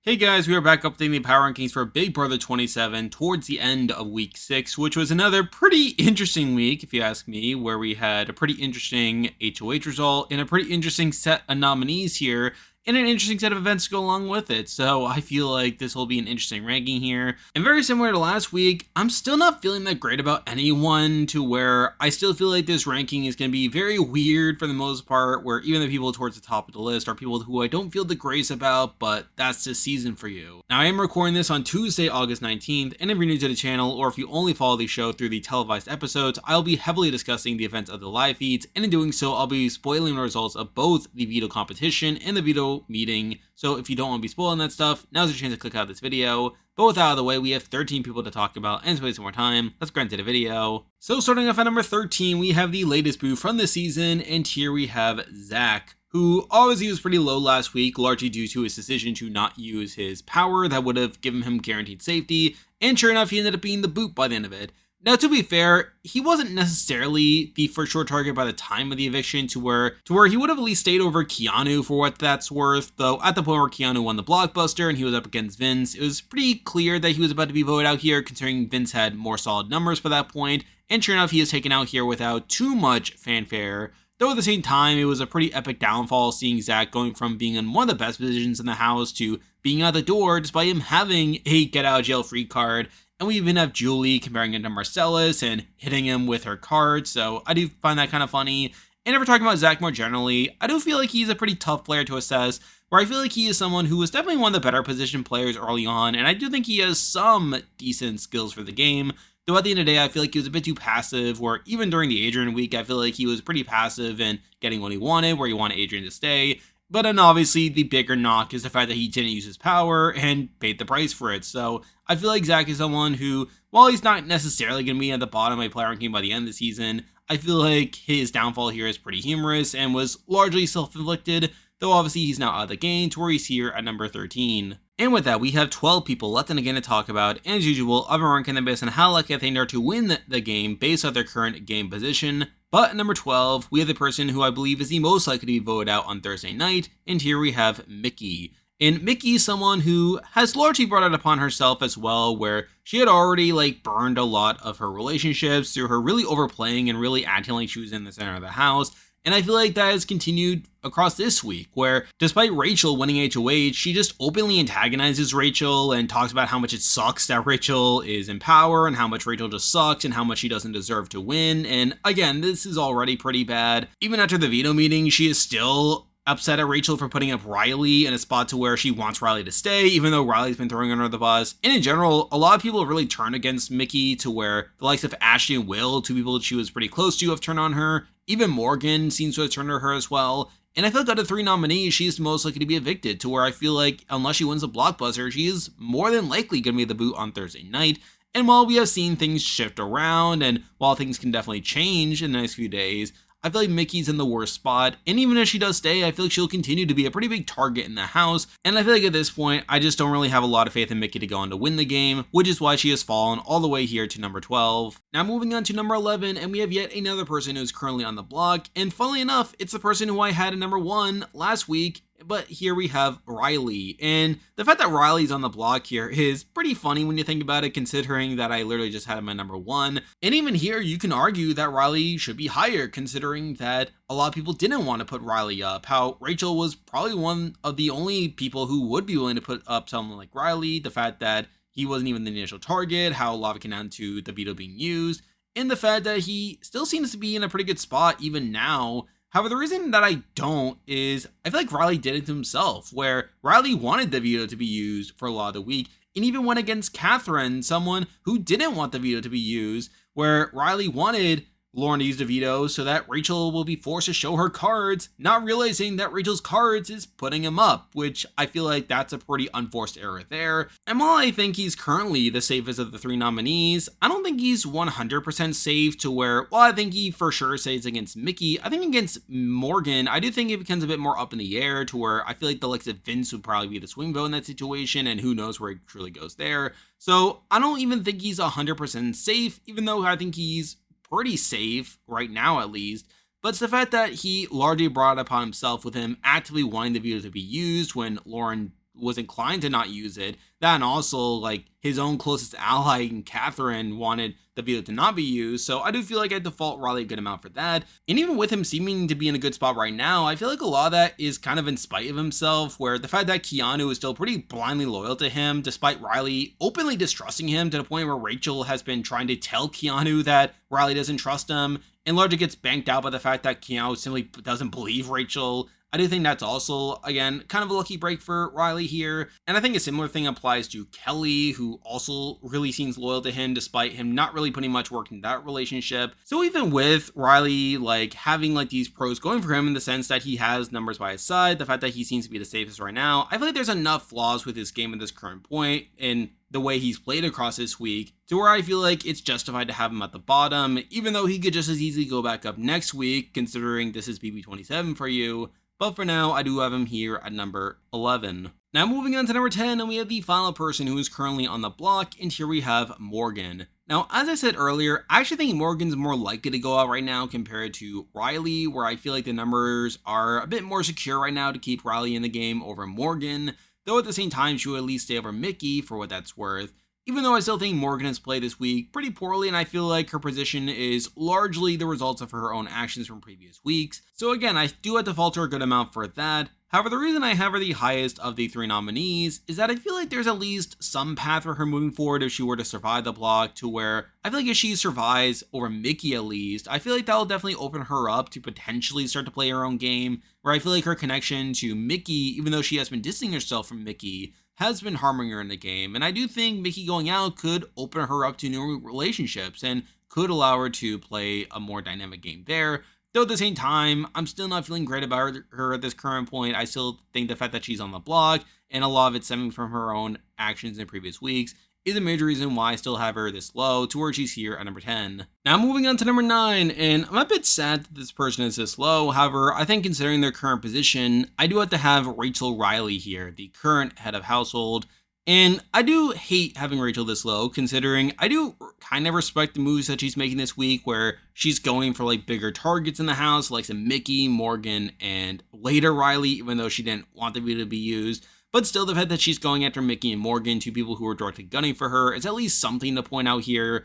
Hey guys, we are back updating the power rankings for Big Brother 27 towards the end of week 6, which was another pretty interesting week, if you ask me, where we had a pretty interesting HOH result and a pretty interesting set of nominees here, and an interesting set of events to go along with it. So I feel like this will be an interesting ranking here. And very similar to last week, I'm still not feeling that great about anyone, to where I still feel like this ranking is going to be very weird for the most part, where even the people towards the top of the list are people who I don't feel the grace about, but that's the season for you. Now, I am recording this on Tuesday, August 19th, and if you're new to the channel, or if you only follow the show through the televised episodes, I'll be heavily discussing the events of the live feeds, and in doing so, I'll be spoiling the results of both the veto competition and the veto meeting. So if you don't want to be spoiling that stuff, now's your chance to click out of this video. But with that out of the way, we have 13 people to talk about, and to waste some more time, let's get into the video. So starting off at number 13, we have the latest boo from the season, and here we have Zach, who obviously was pretty low last week, largely due to his decision to not use his power that would have given him guaranteed safety, and sure enough, he ended up being the boot by the end of it. Now, to be fair, he wasn't necessarily the for sure target by the time of the eviction, to where he would have at least stayed over Keanu for what that's worth, though at the point where Keanu won the blockbuster and he was up against Vince, it was pretty clear that he was about to be voted out here, considering Vince had more solid numbers by that point, and sure enough, he is taken out here without too much fanfare. Though at the same time, it was a pretty epic downfall, seeing Zach going from being in one of the best positions in the house to being out the door despite him having a get out of jail free card. And we even have Julie comparing him to Marcellus and hitting him with her card, so I do find that kind of funny. And if we're talking about Zach more generally, I do feel like he's a pretty tough player to assess, where I feel like he is someone who was definitely one of the better position players early on, and I do think he has some decent skills for the game. Though at the end of the day, I feel like he was a bit too passive, where even during the Adrian week, I feel like he was pretty passive in getting what he wanted, where he wanted Adrian to stay. But then obviously the bigger knock is the fact that he didn't use his power and paid the price for it. So I feel like Zach is someone who, while he's not necessarily going to be at the bottom of my player ranking by the end of the season, I feel like his downfall here is pretty humorous and was largely self-inflicted, though obviously he's now out of the game to where he's here at number 13. And with that, we have 12 people left in again to talk about, and as usual, I've been ranking them based on how likely I think they are to win the game based on their current game position. But at number 12, we have the person who I believe is the most likely to be voted out on Thursday night, and here we have Mickey. And Mickey is someone who has largely brought it upon herself as well, where she had already burned a lot of her relationships through her really overplaying and really acting like she was in the center of the house. And I feel like that has continued across this week, where despite Rachel winning HOH, she just openly antagonizes Rachel and talks about how much it sucks that Rachel is in power and how much Rachel just sucks and how much she doesn't deserve to win. And again, this is already pretty bad. Even after the veto meeting, she is still upset at Rachel for putting up Riley in a spot to where she wants Riley to stay, even though Riley's been throwing her under the bus. And in general, a lot of people have really turned against Mickey, to where the likes of Ashley and Will, two people that she was pretty close to, have turned on her. Even Morgan seems to have turned on her as well. And I feel like out of 3 nominees, she's most likely to be evicted, to where I feel like unless she wins a blockbuster, she is more than likely going to be the boot on Thursday night. And while we have seen things shift around, and while things can definitely change in the next few days, I feel like Mickey's in the worst spot, and even if she does stay, I feel like she'll continue to be a pretty big target in the house, and I feel like at this point, I just don't really have a lot of faith in Mickey to go on to win the game, which is why she has fallen all the way here to number 12. Now moving on to number 11, and we have yet another person who is currently on the block, and funnily enough, it's the person who I had at number 1 last week, but here we have Riley. And the fact that Riley's on the block here is pretty funny when you think about it, considering that I literally just had him at number 1. And even here, you can argue that Riley should be higher, considering that a lot of people didn't want to put Riley up. How Rachel was probably one of the only people who would be willing to put up someone like Riley. The fact that he wasn't even the initial target, how a lot of it came down to the veto being used, and the fact that he still seems to be in a pretty good spot even now. However, the reason that I don't is I feel like Riley did it to himself, where Riley wanted the veto to be used for a lot of the week, and even went against Catherine, someone who didn't want the veto to be used, where Riley wanted Lauren to use the veto so that Rachel will be forced to show her cards, not realizing that Rachel's cards is putting him up, which I feel like that's a pretty unforced error there. And while I think he's currently the safest of the 3 nominees, I don't think he's 100% safe, to where, while I think he for sure saves against Mickey, I think against Morgan, I do think it becomes a bit more up in the air, to where I feel like the likes of Vince would probably be the swing vote in that situation, and who knows where he truly goes there. So I don't even think he's 100% safe, even though I think he's pretty safe right now at least. But it's the fact that he largely brought it upon himself with him actively wanting the veto to be used when Lauren was inclined to not use it. That and also like his own closest ally in Catherine wanted the veto to not be used. So I do feel like I default Riley a good amount for that. And even with him seeming to be in a good spot right now, I feel like a lot of that is kind of in spite of himself, where the fact that Keanu is still pretty blindly loyal to him, despite Riley openly distrusting him to the point where Rachel has been trying to tell Keanu that Riley doesn't trust him, and largely gets banked out by the fact that Keanu simply doesn't believe Rachel. I do think that's also, again, kind of a lucky break for Riley here. And I think a similar thing applies to Kelly, who also really seems loyal to him despite him not really putting much work in that relationship. So even with Riley, like, having, like, these pros going for him in the sense that he has numbers by his side, the fact that he seems to be the safest right now, I feel like there's enough flaws with his game at this current point in the way he's played across this week to where I feel like it's justified to have him at the bottom, even though he could just as easily go back up next week, considering this is BB27 for you. But for now, I do have him here at number 11. Now moving on to number 10, and we have the final person who is currently on the block, and here we have Morgan. Now, as I said earlier, I actually think Morgan's more likely to go out right now compared to Riley, where I feel like the numbers are a bit more secure right now to keep Riley in the game over Morgan, though at the same time she will at least stay over Mickey for what that's worth. Even though I still think Morgan has played this week pretty poorly, and I feel like her position is largely the results of her own actions from previous weeks. So again, I do have to default her a good amount for that. However, the reason I have her the highest of the 3 nominees is that I feel like there's at least some path for her moving forward if she were to survive the block, to where I feel like if she survives over Mickey at least, I feel like that'll definitely open her up to potentially start to play her own game, where I feel like her connection to Mickey, even though she has been distancing herself from Mickey, has been harming her in the game. And I do think Mickey going out could open her up to new relationships and could allow her to play a more dynamic game there. Though at the same time, I'm still not feeling great about her at this current point. I still think the fact that she's on the block, and a lot of it stemming from her own actions in previous weeks, is a major reason why I still have her this low, to where she's here at number 10. Now moving on to number 9, and I'm a bit sad that this person is this low. However, I think considering their current position, I do have to have Rachel Riley here, the current head of household. And I do hate having Rachel this low, considering I do kind of respect the moves that she's making this week, where she's going for like bigger targets in the house, like some Mickey, Morgan, and later Riley, even though she didn't want the veto to be used. But still, the fact that she's going after Mickey and Morgan, two people who are directly gunning for her, is at least something to point out here.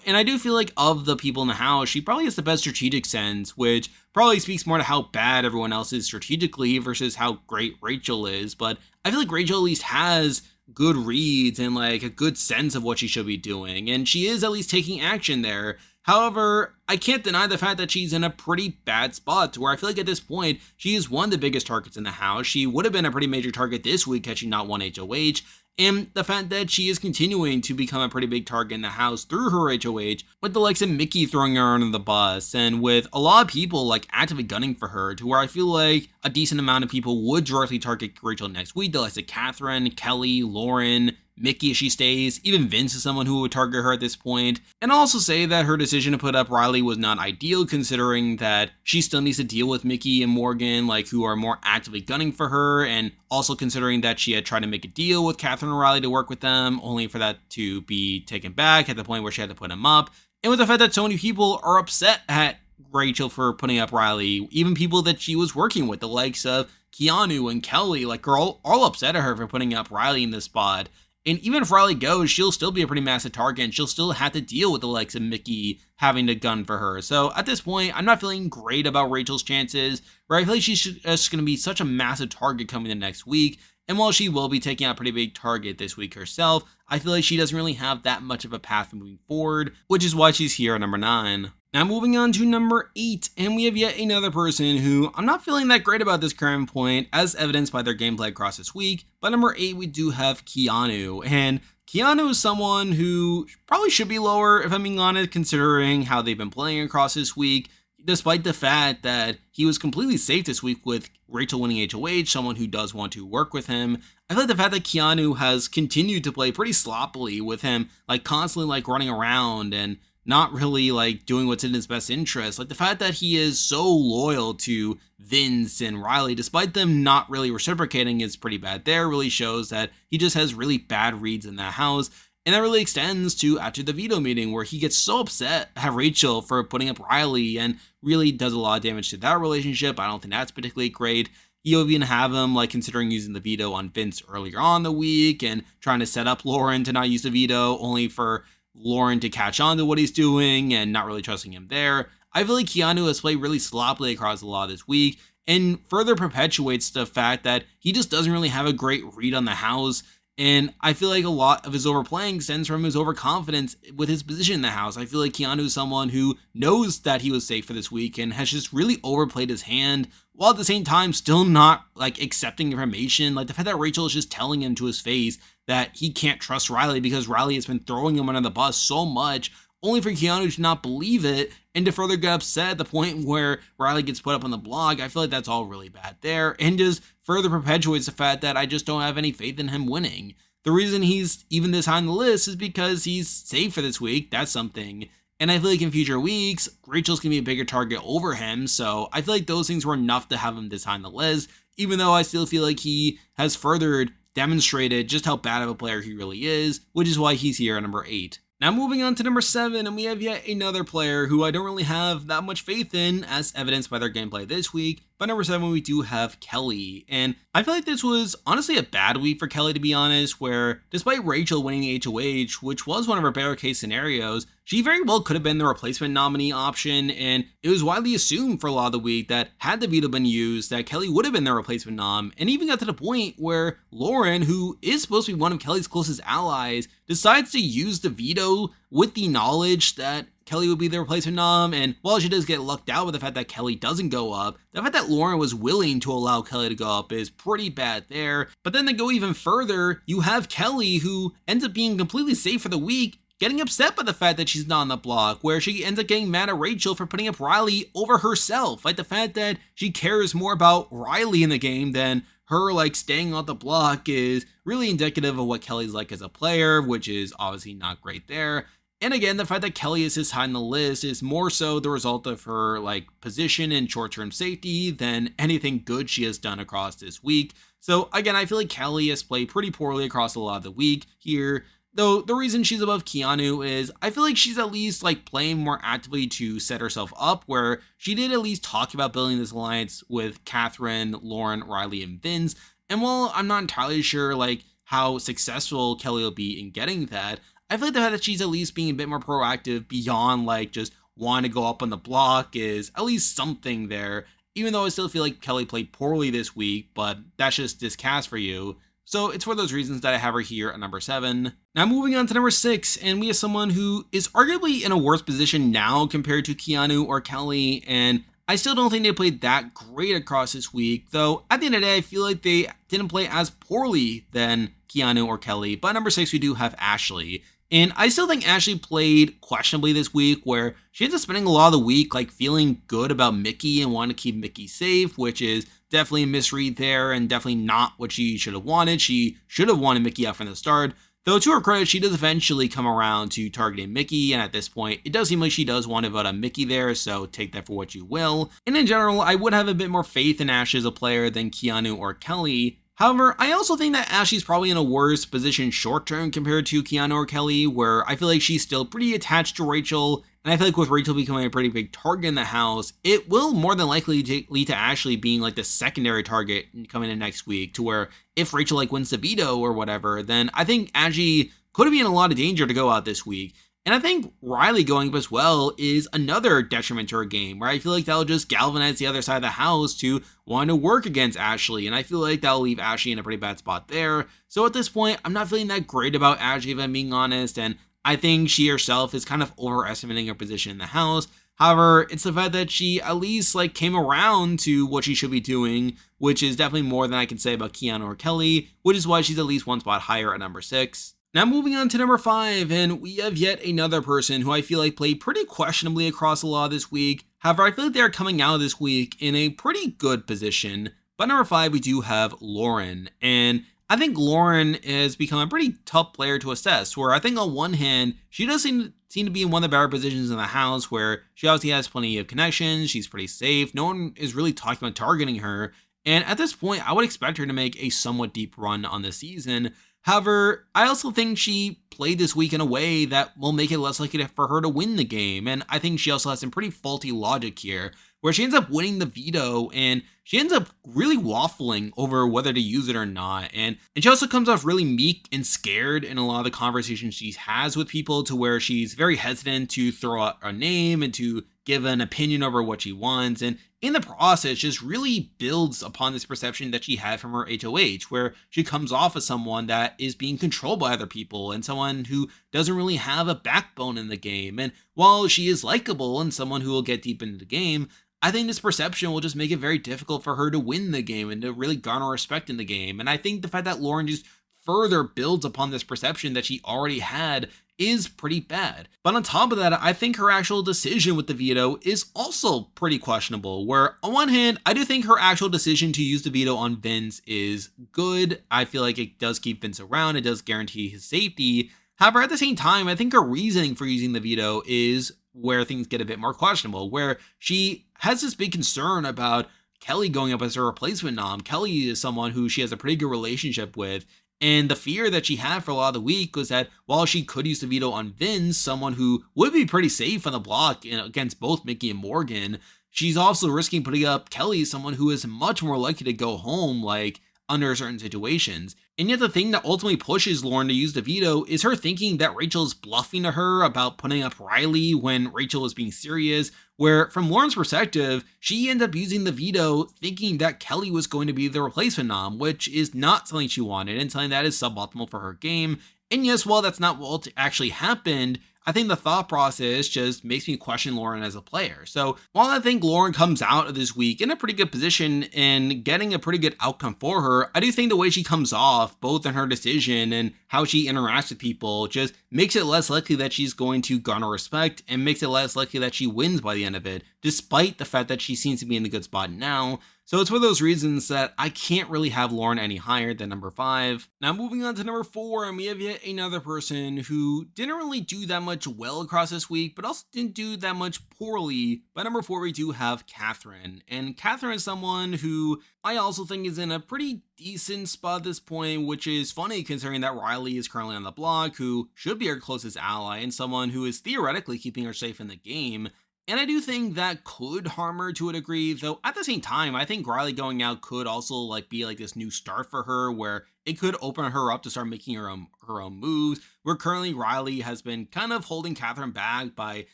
And I do feel like of the people in the house, she probably has the best strategic sense, which probably speaks more to how bad everyone else is strategically versus how great Rachel is. But I feel like Rachel at least has good reads and like a good sense of what she should be doing, and she is at least taking action there. However, I can't deny the fact that she's in a pretty bad spot, to where I feel like at this point, she is one of the biggest targets in the house. She would have been a pretty major target this week had she not won HOH, and the fact that she is continuing to become a pretty big target in the house through her HOH, with the likes of Mickey throwing her under the bus, and with a lot of people like actively gunning for her, to where I feel like a decent amount of people would directly target Rachel next week. The likes of Catherine, Kelly, Lauren, Mickey if she stays, even Vince is someone who would target her at this point. And I'll also say that her decision to put up Riley was not ideal, considering that she still needs to deal with Mickey and Morgan, like, who are more actively gunning for her, and also considering that she had tried to make a deal with Catherine and Riley to work with them, only for that to be taken back at the point where she had to put him up. And with the fact that so many people are upset at Rachel for putting up Riley, even people that she was working with, the likes of Keanu and Kelly, like, are all upset at her for putting up Riley in this spot. And even if Riley goes, she'll still be a pretty massive target, and she'll still have to deal with the likes of Mickey having to gun for her. So at this point, I'm not feeling great about Rachel's chances, where I feel like she's just going to be such a massive target coming the next week. And while she will be taking out a pretty big target this week herself, I feel like she doesn't really have that much of a path moving forward, which is why she's here at number 9. Now moving on to number 8, and we have yet another person who I'm not feeling that great about this current point, as evidenced by their gameplay across this week. But number 8, we do have Keanu, and Keanu is someone who probably should be lower, if I'm being honest, considering how they've been playing across this week, despite the fact that he was completely safe this week with Rachel winning HOH, someone who does want to work with him. I feel like the fact that Keanu has continued to play pretty sloppily with him, like constantly like running around and not really like doing what's in his best interest. Like the fact that he is so loyal to Vince and Riley, despite them not really reciprocating, is pretty bad there. Really shows that he just has really bad reads in that house. And that really extends to after the veto meeting, where he gets so upset at Rachel for putting up Riley and really does a lot of damage to that relationship. I don't think that's particularly great. You even have him like considering using the veto on Vince earlier on in the week and trying to set up Lauren to not use the veto, only for Lauren to catch on to what he's doing and not really trusting him there. I feel like Keanu has played really sloppily across a lot this week and further perpetuates the fact that he just doesn't really have a great read on the house. And I feel like a lot of his overplaying stems from his overconfidence with his position in the house. I feel like Keanu is someone who knows that he was safe for this week and has just really overplayed his hand, while at the same time still not like accepting information. Like the fact that Rachel is just telling him to his face that he can't trust Riley because Riley has been throwing him under the bus so much, only for Keanu to not believe it and to further get upset at the point where Riley gets put up on the blog. I feel like that's all really bad there and just further perpetuates the fact that I just don't have any faith in him winning. The reason he's even this high on the list is because he's safe for this week. That's something. And I feel like in future weeks, Rachel's going to be a bigger target over him. So I feel like those things were enough to have him this high on the list, even though I still feel like he has further demonstrated just how bad of a player he really is, which is why he's here at number 8. Now moving on to number 7, and we have yet another player who I don't really have that much faith in, as evidenced by their gameplay this week. But number 7, we do have Kelly, and I feel like this was honestly a bad week for Kelly, to be honest, where despite Rachel winning the HOH, which was one of her better case scenarios, she very well could have been the replacement nominee option, and it was widely assumed for a lot of the week that had the veto been used, that Kelly would have been the replacement nom, and even got to the point where Lauren, who is supposed to be one of Kelly's closest allies, decides to use the veto with the knowledge that Kelly would be the replacement nom, and while she does get lucked out with the fact that Kelly doesn't go up, the fact that Lauren was willing to allow Kelly to go up is pretty bad there. But then to go even further, you have Kelly, who ends up being completely safe for the week, getting upset by the fact that she's not on the block, where she ends up getting mad at Rachel for putting up Riley over herself. Like the fact that she cares more about Riley in the game than her like staying on the block is really indicative of what Kelly's like as a player, which is obviously not great there. And again, the fact that Kelly is this high on the list is more so the result of her like position and short-term safety than anything good she has done across this week. So again, I feel like Kelly has played pretty poorly across a lot of the week here. Though the reason she's above Keanu is I feel like she's at least like playing more actively to set herself up, where she did at least talk about building this alliance with Catherine, Lauren, Riley, and Vince. And while I'm not entirely sure like how successful Kelly will be in getting that, I feel like the fact that she's at least being a bit more proactive beyond like just wanting to go up on the block is at least something there, even though I still feel like Kelly played poorly this week, but that's just this cast for you. So it's for those reasons that I have her here at number 7. Now moving on to number 6, and we have someone who is arguably in a worse position now compared to Keanu or Kelly, and I still don't think they played that great across this week, though at the end of the day, I feel like they didn't play as poorly than Keanu or Kelly. But number 6, we do have Ashley. And I still think Ashley played questionably this week, where she ends up spending a lot of the week like feeling good about Mickey and wanting to keep Mickey safe, which is definitely a misread there and definitely not what she should have wanted. She should have wanted Mickey out from the start. Though to her credit, she does eventually come around to targeting Mickey, and at this point, it does seem like she does want to vote on Mickey there, so take that for what you will. And in general, I would have a bit more faith in Ashley as a player than Keanu or Kelly. However, I also think that Ashley's probably in a worse position short-term compared to Keanu or Kelly, where I feel like she's still pretty attached to Rachel, and I feel like with Rachel becoming a pretty big target in the house, it will more than likely lead to Ashley being like the secondary target coming in next week, to where if Rachel like wins the veto or whatever, then I think Ashley could be in a lot of danger to go out this week. And I think Riley going up as well is another detriment to her game, where I feel like that'll just galvanize the other side of the house to want to work against Ashley. And I feel like that'll leave Ashley in a pretty bad spot there. So at this point, I'm not feeling that great about Ashley, if I'm being honest. And I think she herself is kind of overestimating her position in the house. However, it's the fact that she at least like came around to what she should be doing, which is definitely more than I can say about Keanu or Kelly, which is why she's at least one spot higher at number 6. Now moving on to number 5, and we have yet another person who I feel like played pretty questionably across a lot this week. However, I feel like they're coming out of this week in a pretty good position. But number 5, we do have Lauren, and I think Lauren has become a pretty tough player to assess, where I think on one hand, she does seem to be in one of the better positions in the house, where she obviously has plenty of connections, she's pretty safe, no one is really talking about targeting her, and at this point, I would expect her to make a somewhat deep run on the season. However, I also think she played this week in a way that will make it less likely for her to win the game. And I think she also has some pretty faulty logic here, where she ends up winning the veto and she ends up really waffling over whether to use it or not. And she also comes off really meek and scared in a lot of the conversations she has with people, to where she's very hesitant to throw out a name and to give an opinion over what she wants. And in the process, just really builds upon this perception that she had from her HOH, where she comes off as someone that is being controlled by other people and someone who doesn't really have a backbone in the game. And while she is likable and someone who will get deep into the game, I think this perception will just make it very difficult for her to win the game and to really garner respect in the game. And I think the fact that Lauren just further builds upon this perception that she already had is pretty bad. But on top of that, I think her actual decision with the veto is also pretty questionable, where on one hand, I do think her actual decision to use the veto on Vince is good. I feel like it does keep Vince around, it does guarantee his safety. However, at the same time, I think her reasoning for using the veto is where things get a bit more questionable, where she has this big concern about Kelly going up as her replacement nom. Kelly is someone who she has a pretty good relationship with, and the fear that she had for a lot of the week was that while she could use the veto on Vince, someone who would be pretty safe on the block against both Mickey and Morgan, she's also risking putting up Kelly, someone who is much more likely to go home, like, under certain situations. And yet the thing that ultimately pushes Lauren to use the veto is her thinking that Rachel is bluffing to her about putting up Riley when Rachel is being serious, where from Lauren's perspective, she ended up using the veto thinking that Kelly was going to be the replacement nom, which is not something she wanted and something that is suboptimal for her game. And yes, while that's not what actually happened, I think the thought process just makes me question Lauren as a player. So while I think Lauren comes out of this week in a pretty good position and getting a pretty good outcome for her, I do think the way she comes off, both in her decision and how she interacts with people, just makes it less likely that she's going to garner respect and makes it less likely that she wins by the end of it, despite the fact that she seems to be in a good spot now. So it's for those reasons that I can't really have Lauren any higher than number 5. Now moving on to number 4, and we have yet another person who didn't really do that much well across this week, but also didn't do that much poorly. By number 4, we do have Catherine. And Catherine is someone who I also think is in a pretty decent spot at this point, which is funny considering that Riley is currently on the block, who should be her closest ally and someone who is theoretically keeping her safe in the game. And I do think that could harm her to a degree, though at the same time, I think Riley going out could also be this new start for her, where it could open her up to start making her own moves, where currently Riley has been kind of holding Catherine back by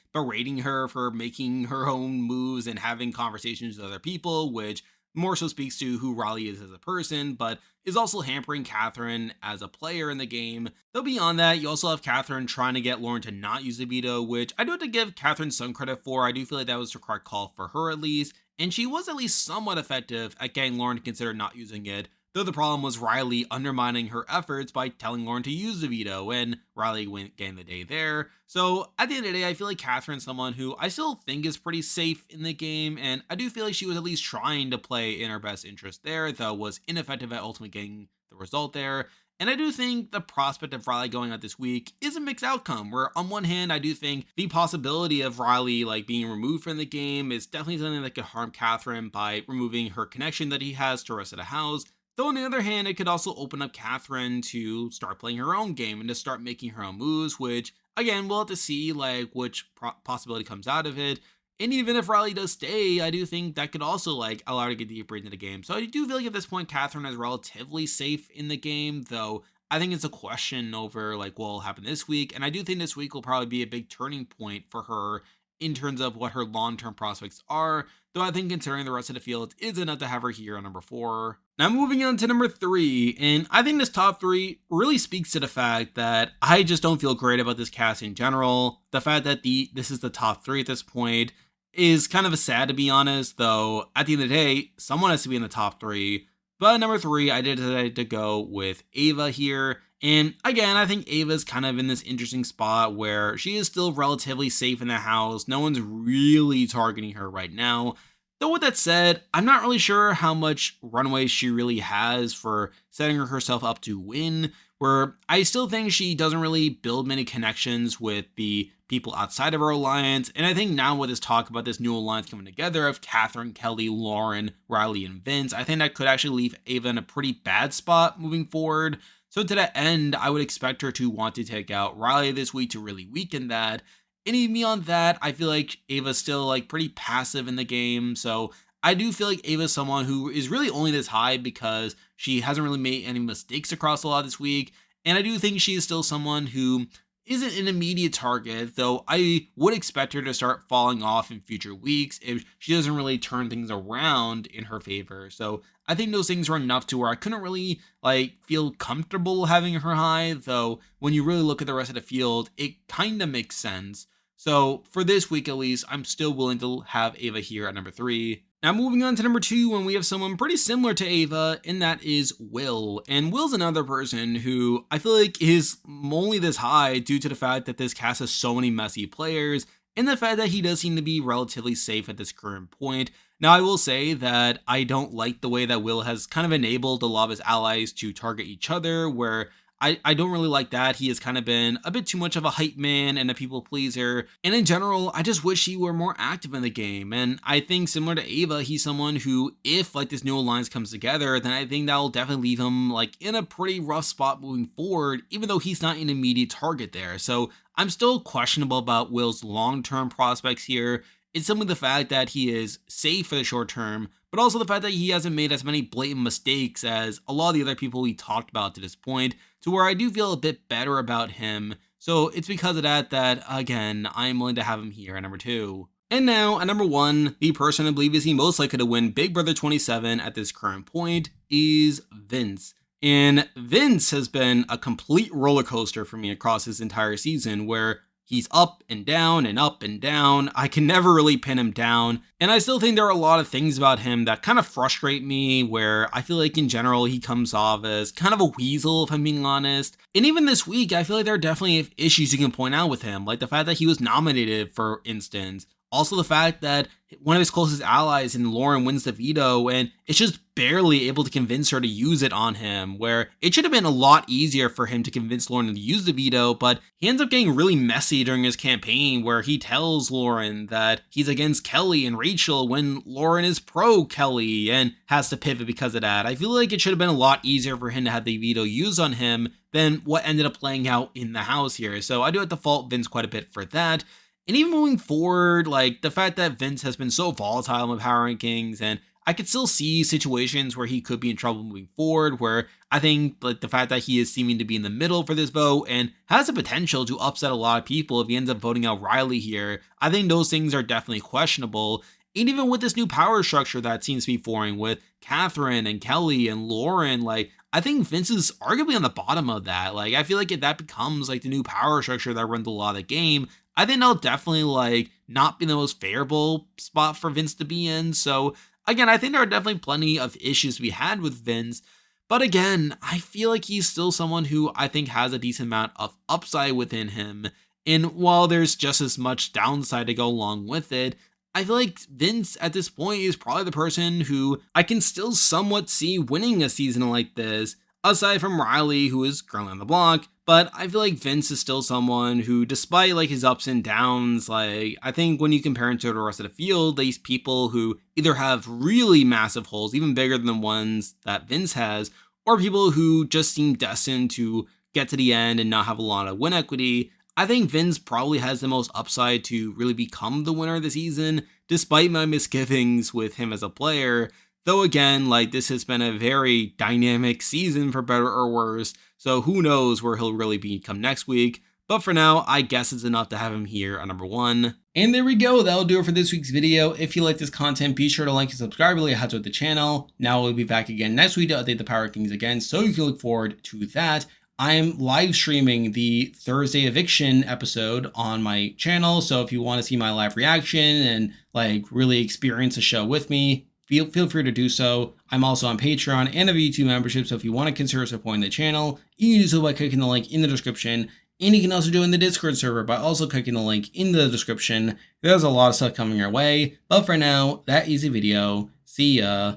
berating her for making her own moves and having conversations with other people, which more so speaks to who Riley is as a person, but is also hampering Catherine as a player in the game. Though beyond that, you also have Catherine trying to get Lauren to not use the veto, which I do have to give Catherine some credit for. I do feel like that was the correct call for her at least, and she was at least somewhat effective at getting Lauren to consider not using it. Though the problem was Riley undermining her efforts by telling Lauren to use the veto, and Riley went getting the day there. So at the end of the day, I feel like Catherine's someone who I still think is pretty safe in the game, and I do feel like she was at least trying to play in her best interest there, though was ineffective at ultimately getting the result there. And I do think the prospect of Riley going out this week is a mixed outcome, where on one hand, I do think the possibility of Riley being removed from the game is definitely something that could harm Catherine by removing her connection that he has to the rest of the house. Though on the other hand, it could also open up Catherine to start playing her own game and to start making her own moves, which again, we'll have to see which possibility comes out of it. And even if Riley does stay, I do think that could also allow her to get deeper into the game. So I do feel like at this point, Catherine is relatively safe in the game, though I think it's a question over what will happen this week. And I do think this week will probably be a big turning point for her in terms of what her long-term prospects are, though I think considering the rest of the field is enough to have her here on number 4. Now moving on to number 3, and I think this top 3 really speaks to the fact that I just don't feel great about this cast in general. The fact that this is the top 3 at this point is kind of sad, to be honest, though at the end of the day, someone has to be in the top 3. But at number 3, I did decide to go with Ava here. And again, I think Ava's kind of in this interesting spot where she is still relatively safe in the house. No one's really targeting her right now. Though with that said, I'm not really sure how much runway she really has for setting herself up to win, where I still think she doesn't really build many connections with the people outside of her alliance. And I think now with this talk about this new alliance coming together of Catherine, Kelly, Lauren, Riley, and Vince, I think that could actually leave Ava in a pretty bad spot moving forward. So to that end, I would expect her to want to take out Riley this week to really weaken that. And even beyond that, I feel like Ava's still like pretty passive in the game. So I do feel like Ava's someone who is really only this high because she hasn't really made any mistakes across a lot this week. And I do think she is still someone who isn't an immediate target, though I would expect her to start falling off in future weeks if she doesn't really turn things around in her favor. So I think those things were enough to where I couldn't really like feel comfortable having her high, though when you really look at the rest of the field, it kind of makes sense. So for this week at least, I'm still willing to have Ava here at number 3. Now moving on to number 2, when we have someone pretty similar to Ava, and that is Will. And Will's another person who I feel like is only this high due to the fact that this cast has so many messy players, and the fact that he does seem to be relatively safe at this current point. Now I will say that I don't like the way that Will has kind of enabled a lot of his allies to target each other, where I don't really like that. He has kind of been a bit too much of a hype man and a people pleaser. And in general, I just wish he were more active in the game. And I think similar to Ava, he's someone who, if like this new alliance comes together, then I think that'll definitely leave him like in a pretty rough spot moving forward, even though he's not an immediate target there. So I'm still questionable about Will's long-term prospects here. It's simply the fact that he is safe for the short term, but also the fact that he hasn't made as many blatant mistakes as a lot of the other people we talked about to this point, to where I do feel a bit better about him. So it's because of that again, I'm willing to have him here at number 2. And now, at number 1, the person I believe is the most likely to win Big Brother 27 at this current point is Vince. And Vince has been a complete roller coaster for me across this entire season, where he's up and down and up and down. I can never really pin him down. And I still think there are a lot of things about him that kind of frustrate me, where I feel like in general he comes off as kind of a weasel, if I'm being honest. And even this week, I feel like there are definitely issues you can point out with him, like the fact that he was nominated, for instance. Also the fact that one of his closest allies in Lauren wins the veto, and it's just barely able to convince her to use it on him, where it should have been a lot easier for him to convince Lauren to use the veto, but he ends up getting really messy during his campaign, where he tells Lauren that he's against Kelly and Rachel when Lauren is pro Kelly and has to pivot because of that. I feel like it should have been a lot easier for him to have the veto used on him than what ended up playing out in the house here. So I do have to fault Vince quite a bit for that. And even moving forward, like the fact that Vince has been so volatile in my power rankings, and I could still see situations where he could be in trouble moving forward, where I think like the fact that he is seeming to be in the middle for this vote and has the potential to upset a lot of people if he ends up voting out Riley here, I think those things are definitely questionable. And even with this new power structure that seems to be forming with Catherine and Kelly and Lauren, like I think Vince is arguably on the bottom of that. Like I feel like if that becomes like the new power structure that runs a lot of the game, I think that'll definitely like not be the most favorable spot for Vince to be in. So again, I think there are definitely plenty of issues to be had with Vince. But again, I feel like he's still someone who I think has a decent amount of upside within him. And while there's just as much downside to go along with it, I feel like Vince at this point is probably the person who I can still somewhat see winning a season like this, aside from Riley, who is currently on the block. But I feel like Vince is still someone who, despite like his ups and downs, like I think when you compare him to the rest of the field, these people who either have really massive holes, even bigger than the ones that Vince has, or people who just seem destined to get to the end and not have a lot of win equity, I think Vince probably has the most upside to really become the winner of the season, despite my misgivings with him as a player. Though again, like this has been a very dynamic season for better or worse, so who knows where he'll really become next week. But for now, I guess it's enough to have him here at number 1. And there we go, that'll do it for this week's video. If you like this content, be sure to like and subscribe, really helps with the channel. Now we'll be back again next week to update the Power Rankings again, so you can look forward to that. I'm live streaming the Thursday eviction episode on my channel, so if you want to see my live reaction and like really experience the show with me, feel free to do so. I'm also on Patreon and have a YouTube membership, so if you want to consider supporting the channel, you can do so by clicking the link in the description. And you can also join the Discord server by also clicking the link in the description. There's a lot of stuff coming your way. But for now, that is the video. See ya.